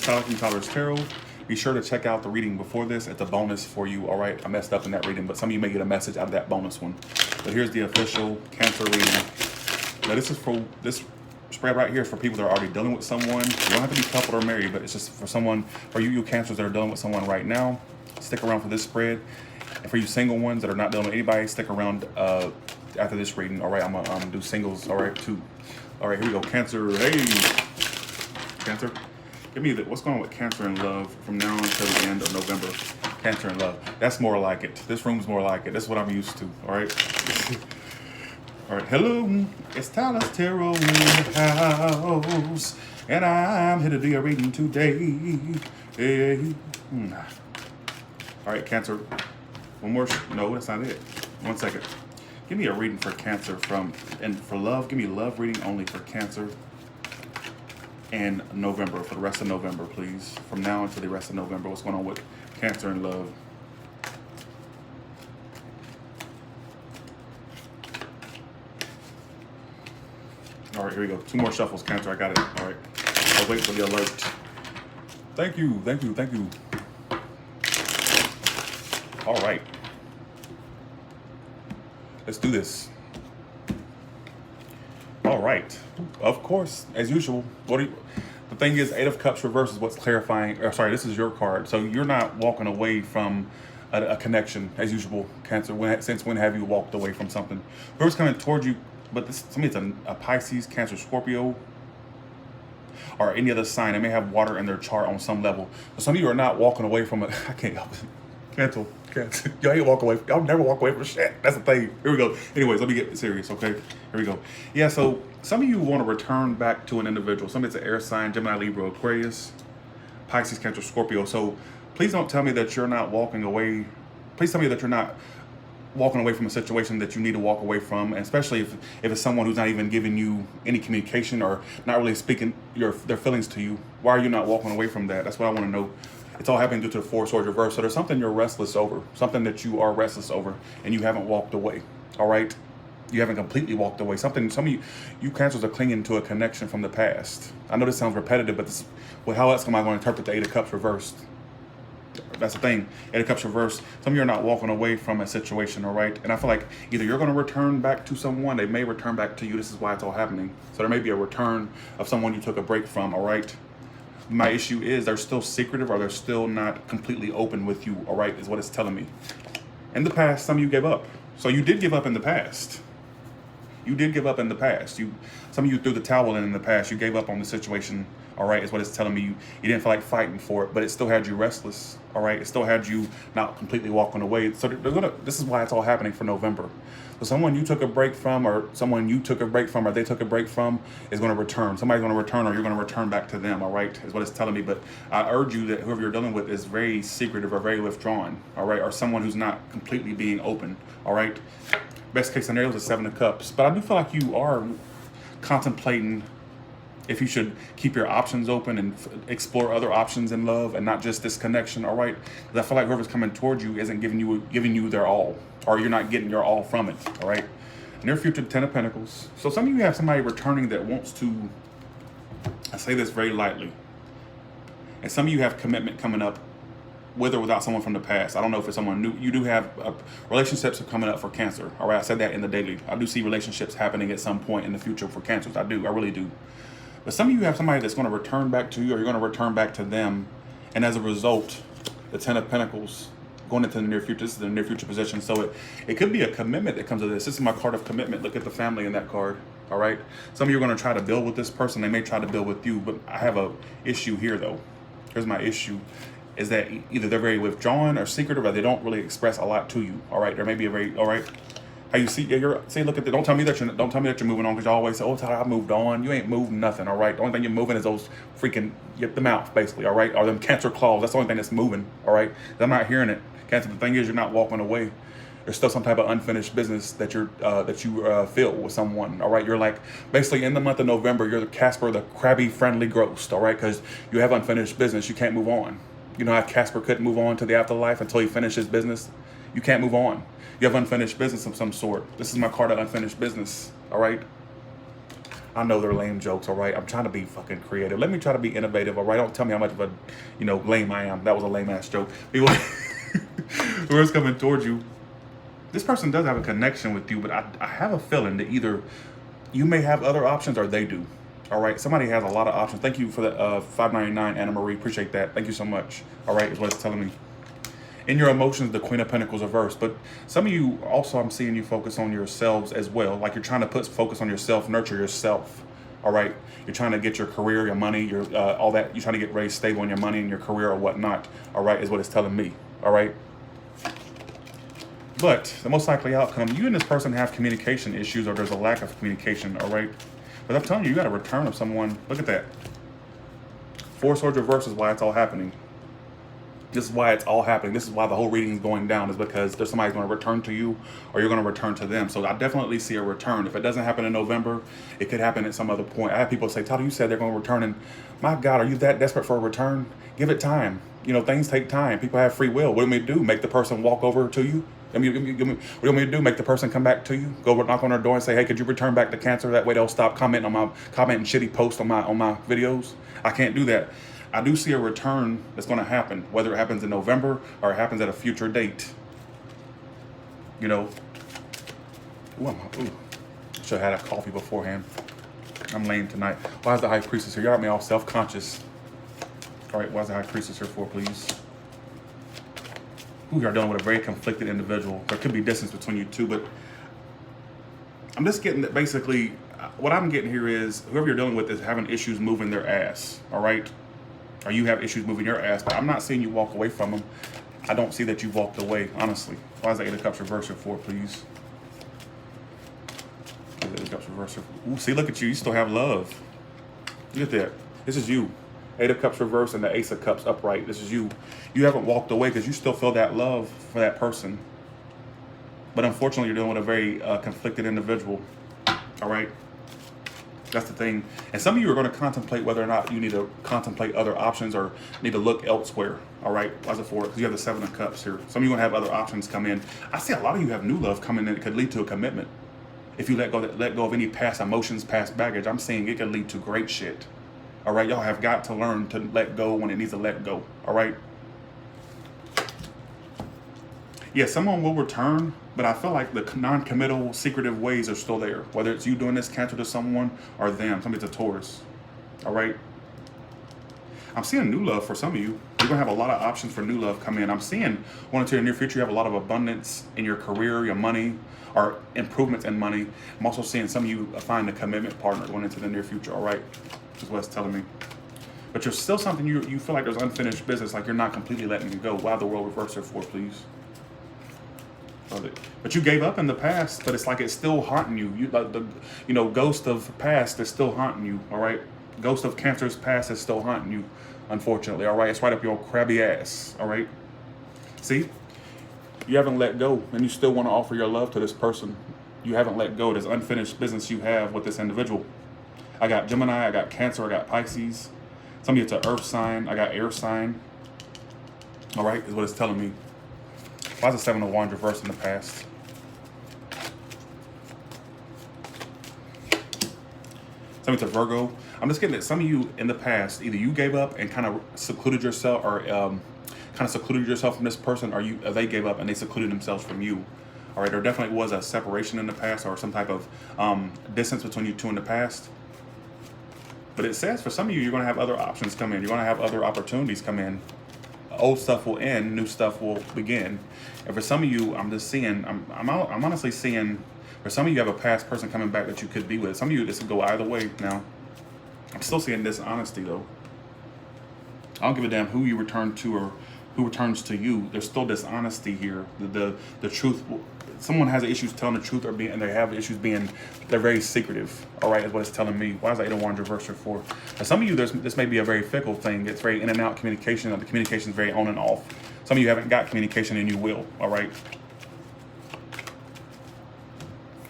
Tyler from Tyler's Tarot. Be sure to check out the reading before this. It's a bonus for you, all right? I messed up in that reading, but some of you may get a message out of that bonus one. But here's the official Cancer reading. Now, this is for this spread right here is for people that are already dealing with someone. You don't have to be coupled or married, but it's just for someone, for you Cancers that are dealing with someone right now. Stick around for this spread. And for you single ones that are not dealing with anybody, stick around after this reading. All right, I'm gonna do singles. All right, too. All right, here we go. Cancer. Hey, Cancer. Give me what's going on with Cancer and love from now until the end of November. Cancer and love. That's more like it. This room's more like it. That's what I'm used to. All right. All right. Hello. It's Tyler's Tarot in the house, and I'm here to do a reading today. Hey. All right, Cancer. One more. No, that's not it. 1 second. Give me a reading for Cancer and for love. Give me love reading only for Cancer and November, for the rest of November, please. From now until the rest of November. What's going on with Cancer and love? All right, here we go. 2 more shuffles, Cancer. I got it. All right. I'll wait for the alert. Thank you, thank you, thank you. All right. Let's do this. All right. Of course, as usual. The thing is, 8 of Cups reverse is what's clarifying. Or sorry, this is your card. So you're not walking away from a connection, as usual, Cancer. Since when have you walked away from something? Whoever's coming towards you, but to me it's a Pisces, Cancer, Scorpio, or any other sign. They may have water in their chart on some level. So some of you are not walking away from it. I can't help it. Cancel. Y'all ain't walk away. Y'all never walk away from shit. That's the thing. Here we go. Anyways, let me get serious, okay? Here we go. Yeah, so some of you want to return back to an individual. Some of it's an air sign, Gemini, Libra, Aquarius, Pisces, Cancer, Scorpio. So please don't tell me that you're not walking away. Please tell me that you're not walking away from a situation that you need to walk away from, and especially if it's someone who's not even giving you any communication or not really speaking their feelings to you. Why are you not walking away from that? That's what I want to know. It's all happening due to the 4 Swords reverse. So there's something you're restless over, something that you are restless over, and you haven't walked away. All right, you haven't completely walked away. Some of you Cancers are clinging to a connection from the past. I know this sounds repetitive, but how else am I going to interpret the 8 of Cups reversed? That's the thing. 8 of Cups reversed. Some of you are not walking away from a situation, all right? And I feel like either you're going to return back to someone, they may return back to you. This is why it's all happening. So there may be a return of someone you took a break from, all right? My issue is they're still secretive, or they're still not completely open with you, all right, is what it's telling me. In the past, some of you gave up. So you did give up in the past. You did give up in the past. Some of you threw the towel in the past. You gave up on the situation, all right, is what it's telling me. You didn't feel like fighting for it, but it still had you restless, all right? It still had you not completely walking away. So this is why it's all happening for November. So someone you took a break from, or someone you took a break from, or they took a break from, is going to return. Somebody's going to return, or you're going to return back to them, all right, is what it's telling me. But I urge you that whoever you're dealing with is very secretive or very withdrawn, all right, or someone who's not completely being open, all right? Best case scenario is a 7 of Cups. But I do feel like you are contemplating if you should keep your options open and explore other options in love and not just this connection, all right? Because I feel like whoever's coming towards you isn't giving you their all, or you're not getting your all from it, all right? Near future, 10 of Pentacles. So some of you have somebody returning that wants to, I say this very lightly, and some of you have commitment coming up with or without someone from the past. I don't know if it's someone new. You do have relationships are coming up for Cancer, all right? I said that in the daily. I do see relationships happening at some point in the future for Cancers. I really do. But some of you have somebody that's going to return back to you, or you're going to return back to them. And as a result, the 10 of Pentacles going into the near future, this is the near future position. So it could be a commitment that comes with this. This is my card of commitment. Look at the family in that card, all right? Some of you are going to try to build with this person. They may try to build with you, but I have a issue here, though. Here's my issue, is that either they're very withdrawn or secretive, or they don't really express a lot to you, all right? There may be all right? How you see, look at the, don't tell me that you're moving on, because you always say, oh, Tyler, I moved on. You ain't moved nothing, all right? The only thing you're moving is those freaking, the mouth, basically, all right? Or them Cancer claws. That's the only thing that's moving, all right? I'm not hearing it. Cancer, the thing is, you're not walking away. There's still some type of unfinished business that you feel with someone, all right? You're like, basically in the month of November, you're the Casper, the crabby, friendly ghost, all right? Because you have unfinished business. You can't move on. You know how Casper couldn't move on to the afterlife until he finished his business? You can't move on. You have unfinished business of some sort. This is my card of unfinished business, all right? I know they're lame jokes, all right? I'm trying to be fucking creative. Let me try to be innovative, all right? Don't tell me how much of a, lame I am. That was a lame-ass joke. People who is coming towards you, this person does have a connection with you, but I have a feeling that either you may have other options or they do, all right? Somebody has a lot of options. Thank you for the $5.99, Anna Marie. Appreciate that. Thank you so much, all right, is what it's telling me. In your emotions, the Queen of Pentacles reversed. But some of you also, I'm seeing you focus on yourselves as well. Like you're trying to focus on yourself, nurture yourself. All right. You're trying to get your career, your money, your all that. You're trying to get raised stable in your money and your career or whatnot. All right, is what it's telling me. All right. But the most likely outcome, you and this person have communication issues, or there's a lack of communication. All right. But I'm telling you, you got a return of someone. Look at that. Four Swords reverse is why it's all happening. This is why it's all happening. This is why the whole reading is going down, is because there's somebody's going to return to you or you're going to return to them. So I definitely see a return. If it doesn't happen in November, it could happen at some other point. I have people say, Tyler, you said they're going to return. And my God, are you that desperate for a return? Give it time. Things take time. People have free will. What do you want me to do? Make the person walk over to you? What do you want me to do? Make the person come back to you? Go knock on their door and say, hey, could you return back to Cancer? That way they'll stop commenting shitty posts on my videos. I can't do that. I do see a return that's going to happen, whether it happens in November or it happens at a future date. Ooh, should have had a coffee beforehand. I'm lame tonight. Why is the High Priestess here? Y'all got me all self-conscious. All right, why is the High Priestess here for, please? Ooh, you're dealing with a very conflicted individual. There could be distance between you two, but I'm just getting that basically, what I'm getting here is whoever you're dealing with is having issues moving their ass, all right? Or you have issues moving your ass, but I'm not seeing you walk away from them. I don't see that you walked away, honestly. Why is the Eight of Cups reversed for, please? Eight of Cups reversed. Ooh, see, look at you. You still have love. Look at that. This is you. Eight of Cups reversed and the Ace of Cups upright. This is you. You haven't walked away because you still feel that love for that person. But unfortunately, you're dealing with a very conflicted individual. All right? That's the thing. And some of you are going to contemplate whether or not you need to contemplate other options or need to look elsewhere. All right. As it for because you have the Seven of Cups here. Some of you are going to have other options come in. I see a lot of you have new love coming in. It could lead to a commitment. If you let go of any past emotions, past baggage, I'm saying it could lead to great shit. All right. Y'all have got to learn to let go when it needs to let go. All right. Yeah, someone will return, but I feel like the non-committal, secretive ways are still there. Whether it's you doing this Cancer to someone or them. Somebody's a Taurus. All right? I'm seeing new love for some of you. You're going to have a lot of options for new love come in. I'm seeing one or two in the near future, you have a lot of abundance in your career, your money, or improvements in money. I'm also seeing some of you find a commitment partner going into the near future. All right? Is what it's telling me. But you're still something you feel like there's unfinished business, like you're not completely letting it go. Why the world reverse for, please? But you gave up in the past, but it's like it's still haunting you. Ghost of past is still haunting you, all right? Ghost of Cancer's past is still haunting you, unfortunately, all right? It's right up your crabby ass, all right? See? You haven't let go, and you still want to offer your love to this person. You haven't let go. There's unfinished business you have with this individual. I got Gemini, I got Cancer, I got Pisces. Some of you it's an earth sign, I got air sign. All right, is what it's telling me. Why is the Seven of Wands reversed in the past? Some of it's a Virgo. I'm just getting that some of you in the past, either you gave up and kind of secluded yourself, or kind of secluded yourself from this person, or they gave up and they secluded themselves from you. All right, there definitely was a separation in the past, or some type of distance between you two in the past. But it says for some of you, you're going to have other options come in. You're going to have other opportunities come in. Old stuff will end, new stuff will begin. And for some of you, I'm just seeing, I'm honestly seeing, for some of you have a past person coming back that you could be with. Some of you, this could go either way now. I'm still seeing dishonesty though. I don't give a damn who you return to or who returns to you. There's still dishonesty here. The truth, someone has issues telling the truth, and they have issues being, they're very secretive. All right, is what it's telling me. Why is the Eight of Wands reversed for? For some of you, this may be a very fickle thing. It's very in and out communication. The communication is very on and off. Some of you haven't got communication and you will. All right.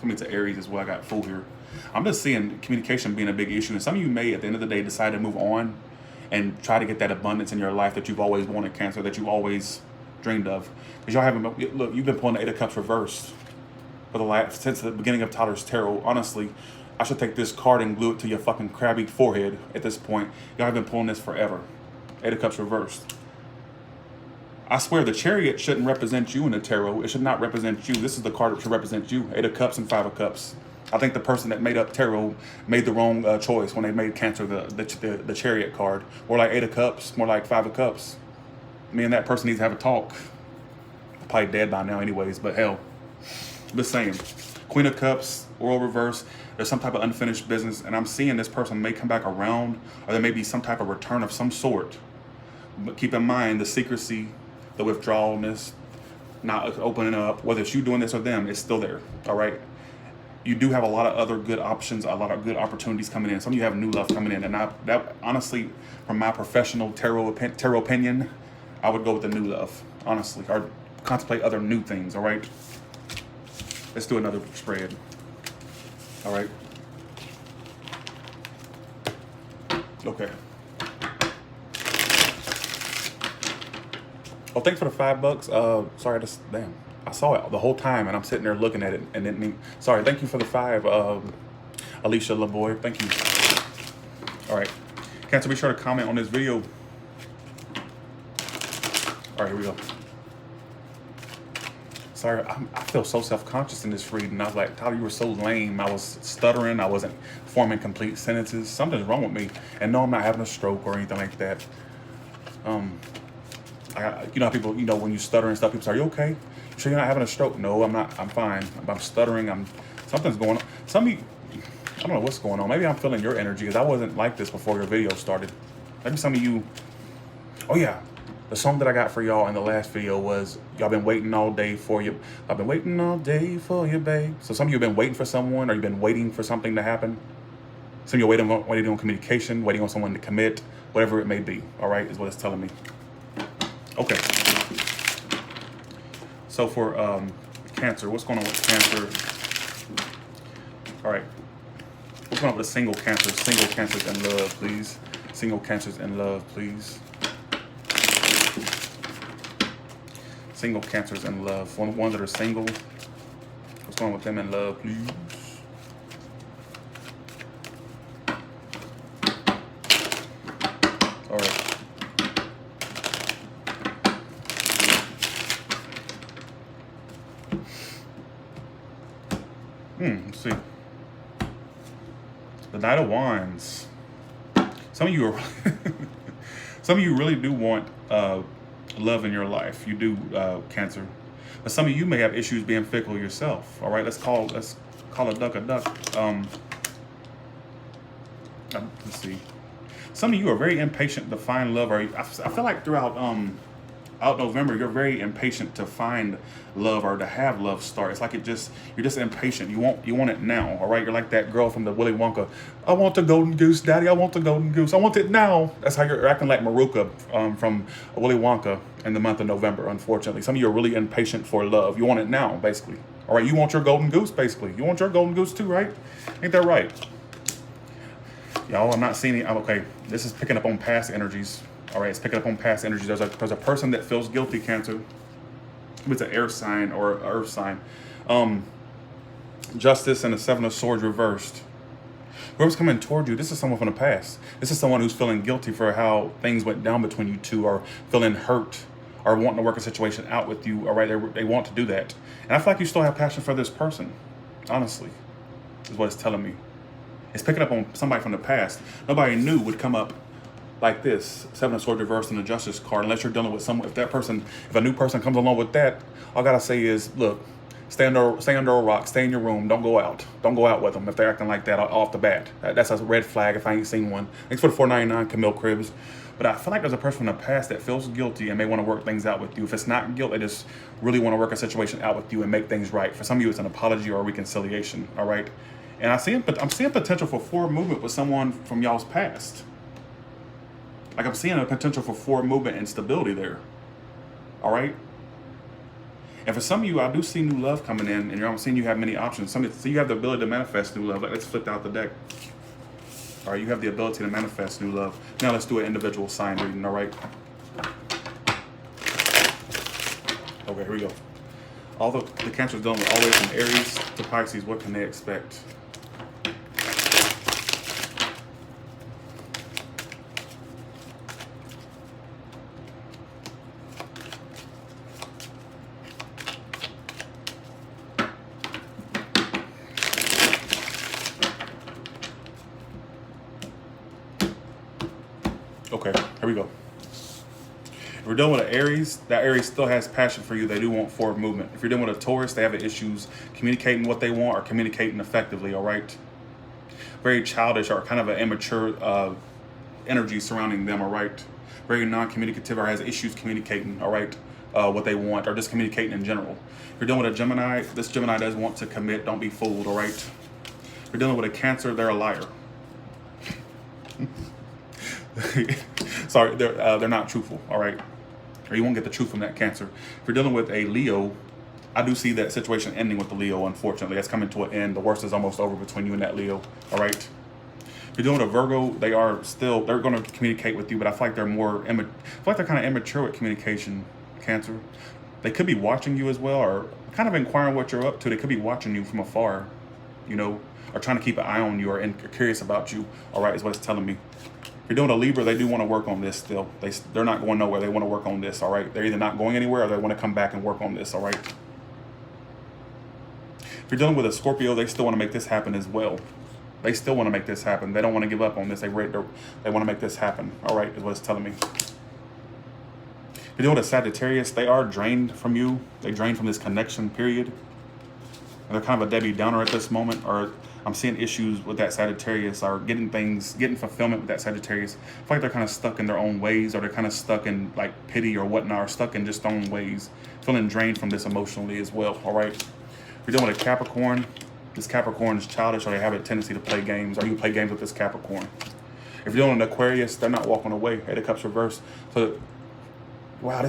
Some of it's Aries as well. I got Fool here. I'm just seeing communication being a big issue. And some of you may, at the end of the day, decide to move on and try to get that abundance in your life that you've always wanted, Cancer, that you've always dreamed of. Because y'all haven't, look, you've been pulling the Eight of Cups reversed for since the beginning of Tyler's Tarot. Honestly, I should take this card and glue it to your fucking crabby forehead at this point. Y'all have been pulling this forever. Eight of Cups reversed. I swear the Chariot shouldn't represent you in the tarot. It should not represent you. This is the card that should represent you. Eight of Cups and Five of Cups. I think the person that made up tarot made the wrong choice when they made Cancer the Chariot card. More like Eight of Cups, more like Five of Cups. Me and that person needs to have a talk. Probably dead by now anyways, but hell. Just saying. Queen of Cups, World reverse. There's some type of unfinished business, and I'm seeing this person may come back around, or there may be some type of return of some sort. But keep in mind the secrecy, the withdrawalness, not opening up, whether it's you doing this or them, it's still there, all right? You do have a lot of other good options, a lot of good opportunities coming in. Some of you have new love coming in, and that honestly, from my professional tarot opinion, I would go with the new love, honestly, or contemplate other new things, all right? Let's do another spread. All right. Okay. Oh, thanks for the $5. Sorry, damn. I saw it the whole time, and I'm sitting there looking at it, and didn't. Sorry, thank you for the 5, Alicia LaBoy. Thank you. All right, Cancer, be sure to comment on this video. All right, here we go. Sorry, I feel so self-conscious in this reading. I was like, Tyler, you were so lame. I was stuttering. I wasn't forming complete sentences. Something's wrong with me. And no, I'm not having a stroke or anything like that. You know how people, you know, when you stutter and stuff, people say, are you okay? You sure you're not having a stroke? No, I'm not. I'm fine. I'm stuttering. Something's going on. Some of you, I don't know what's going on. Maybe I'm feeling your energy because I wasn't like this before your video started. Maybe some of you, oh yeah. The song that I got for y'all in the last video was, y'all been waiting all day for you. I've been waiting all day for you, babe. So some of you have been waiting for someone, or you've been waiting for something to happen. Some of you are waiting on communication, waiting on someone to commit, whatever it may be, all right, is what it's telling me. Okay. So for Cancer, what's going on with Cancer? All right. What's going on with the single Cancer? Single Cancers in love, please. Single Cancers in love, please. Single Cancers in love. Ones that are single. What's going on with them in love, please? All right. Let's see. The Knight of Wands. Some of you are some of you really do want love in your life. You do, Cancer. But some of you may have issues being fickle yourself. All right, let's call a duck a duck. Let's see. Some of you are very impatient to find love. Or I feel like throughout out November, you're very impatient to find love or to have love start. It's like you're just impatient. You want it now. All right, you're like that girl from the Willy Wonka. I want the golden goose, Daddy. I want the golden goose. I want it now. That's how you're acting like Maruka from Willy Wonka in the month of November. Unfortunately, some of you are really impatient for love. You want it now, basically. All right, you want your golden goose, basically. You want your golden goose too, right? Ain't that right? Y'all, I'm not seeing it. Okay, this is picking up on past energies. All right, it's picking up on past energies. There's a person that feels guilty, Cancer. It's an air sign or an earth sign. Justice and the Seven of Swords reversed. Whoever's coming toward you, this is someone from the past. This is someone who's feeling guilty for how things went down between you two, or feeling hurt, or wanting to work a situation out with you. All right, they want to do that. And I feel like you still have passion for this person, honestly, is what it's telling me. It's picking up on somebody from the past. Nobody knew would come up like this, Seven of Swords reversed and the Justice card, unless you're dealing with someone. If a new person comes along with that, all I gotta say is, look, stay under a rock, stay in your room, don't go out with them if they're acting like that off the bat. That's a red flag if I ain't seen one. Thanks for the $4.99, Camille Cribs. But I feel like there's a person from the past that feels guilty and may want to work things out with you. If it's not guilt, they just really want to work a situation out with you and make things right. For some of you, it's an apology or a reconciliation. All right, and I'm seeing potential for forward movement with someone from y'all's past. Like I'm seeing a potential for forward movement and stability there. All right. And for some of you, I do see new love coming in, and I'm seeing you have many options. So you have the ability to manifest new love. Let's flip out the deck. All right, you have the ability to manifest new love. Now let's do an individual sign reading. All right. Okay, here we go. All the Cancers dealing with all the way from Aries to Pisces. What can they expect? Here we go. If you're dealing with an Aries, that Aries still has passion for you. They do want forward movement. If you're dealing with a Taurus, they have issues communicating what they want or communicating effectively, all right? Very childish or kind of an immature energy surrounding them, all right? Very non-communicative or has issues communicating, all right, what they want or just communicating in general. If you're dealing with a Gemini, this Gemini does want to commit. Don't be fooled, all right? If you're dealing with a Cancer, they're a liar. Sorry, they're not truthful, all right? Or you won't get the truth from that Cancer. If you're dealing with a Leo, I do see that situation ending with the Leo, unfortunately. That's coming to an end. The worst is almost over between you and that Leo, all right? If you're dealing with a Virgo, they're going to communicate with you, but I feel like they're kind of immature with communication, Cancer. They could be watching you as well, or kind of inquiring what you're up to. They could be watching you from afar, you know, or trying to keep an eye on you or curious about you, all right, is what it's telling me. If you're doing a Libra, they do want to work on this still. They're not going nowhere. They want to work on this, all right? They're either not going anywhere or they want to come back and work on this, all right? If you're dealing with a Scorpio, they still want to make this happen as well. They still want to make this happen. They don't want to give up on this. They want to make this happen, all right, is what it's telling me. If you're dealing with a Sagittarius, they are drained from you. They drained from this connection, period. And they're kind of a Debbie Downer at this moment, or I'm seeing issues with that Sagittarius or getting fulfillment with that Sagittarius. I feel like they're kind of stuck in their own ways, or they're kind of stuck in like pity or whatnot, or stuck in just their own ways, feeling drained from this emotionally as well, all right? If you're dealing with a Capricorn, this Capricorn is childish, or they have a tendency to play games, or you play games with this Capricorn. If you're dealing with an Aquarius, they're not walking away. Eight of Cups reverse. So, wow,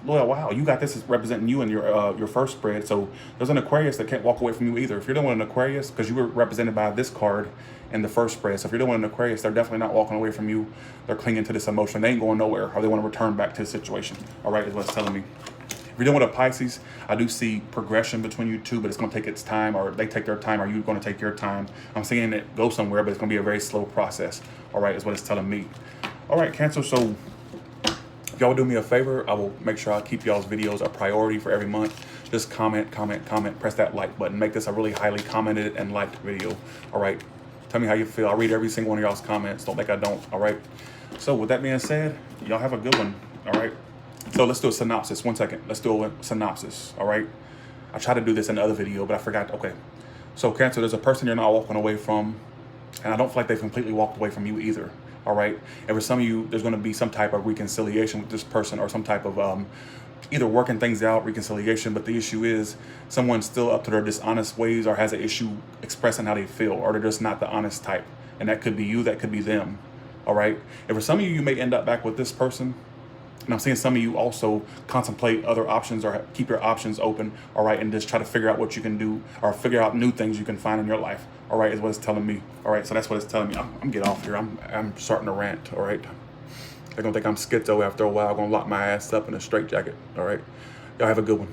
wow, you got this as representing you in your first spread. So there's an Aquarius that can't walk away from you either. If you're dealing with an Aquarius, because you were represented by this card in the first spread. So if you're dealing with an Aquarius, they're definitely not walking away from you. They're clinging to this emotion. They ain't going nowhere, or they want to return back to the situation. All right, is what it's telling me. If you're dealing with a Pisces, I do see progression between you two, but it's going to take its time, or they take their time, or you're going to take your time. I'm seeing it go somewhere, but it's going to be a very slow process. All right, is what it's telling me. All right, Cancer, so if y'all do me a favor, I will make sure I keep y'all's videos a priority for every month. Just comment, press that like button. Make this a really highly commented and liked video. All right, tell me how you feel. I read every single one of y'all's comments. Don't think I don't, all right? So with that being said, y'all have a good one, all right? So let's do a synopsis. 1 second. Let's do a synopsis, all right? I tried to do this in the other video, but I forgot. Okay. So Cancer, there's a person you're not walking away from, and I don't feel like they've completely walked away from you either, all right? And for some of you, there's going to be some type of reconciliation with this person, or some type of either working things out, reconciliation, but the issue is someone's still up to their dishonest ways, or has an issue expressing how they feel, or they're just not the honest type. And that could be you, that could be them, all right? And for some of you, you may end up back with this person. And I'm seeing some of you also contemplate other options, or keep your options open, all right, and just try to figure out what you can do, or figure out new things you can find in your life, all right, is what it's telling me, all right? So that's what it's telling me. I'm getting off here. I'm starting to rant, all right? They're going to think I'm schizo after a while. I'm going to lock my ass up in a straitjacket, all right? Y'all have a good one.